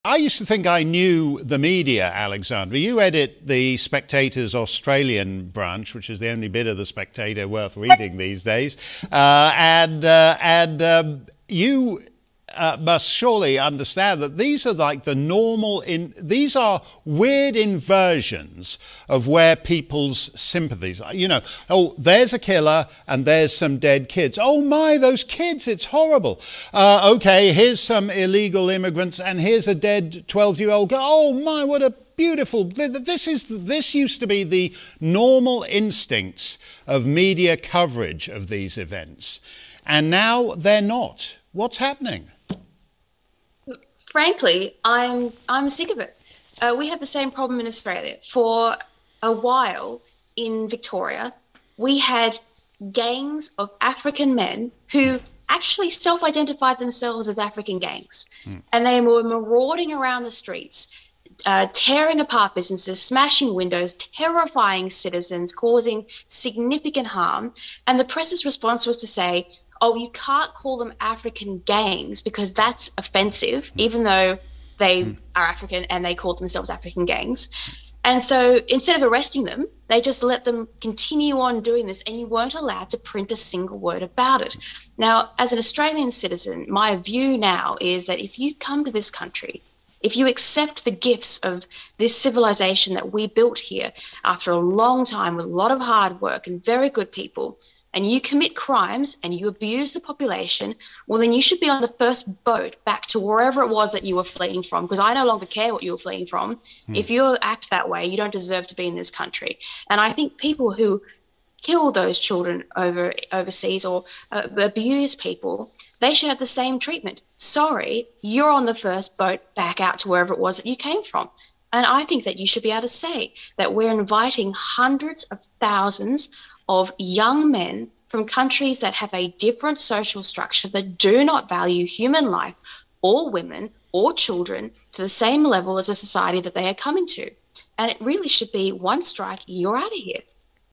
I used to think I knew the media, Alexandra. You edit the Spectator's Australian branch, which is the only bit of the Spectator worth reading these days. You must surely understand that these are like the normal, these are weird inversions of where people's sympathies are. You know, oh, there's a killer and there's some dead kids. Oh my, those kids, it's horrible. Okay, here's some illegal immigrants and here's a dead 12-year-old girl. Oh my, what a beautiful, this used to be the normal instincts of media coverage of these events. And now they're not. What's happening? Frankly, I'm sick of it. We have the same problem in Australia. For a while in Victoria, we had gangs of African men who actually self-identified themselves as African gangs. And they were marauding around the streets, tearing apart businesses, smashing windows, terrifying citizens, causing significant harm. And the press's response was to say, oh, you can't call them African gangs because that's offensive, even though they are African and they call themselves African gangs. And so instead of arresting them, they just let them continue on doing this, and you weren't allowed to print a single word about it. Now, as an Australian citizen, my view now is that if you come to this country, if you accept the gifts of this civilization that we built here after a long time with a lot of hard work and very good people, and you commit crimes and you abuse the population, well, then you should be on the first boat back to wherever it was that you were fleeing from, because I no longer care what you were fleeing from. If you act that way, you don't deserve to be in this country. And I think people who kill those children overseas or abuse people, they should have the same treatment. Sorry, you're on the first boat back out to wherever it was that you came from. And I think that you should be able to say that we're inviting hundreds of thousands of young men from countries that have a different social structure, that do not value human life or women or children to the same level as a society that they are coming to. And it really should be one strike, you're out of here.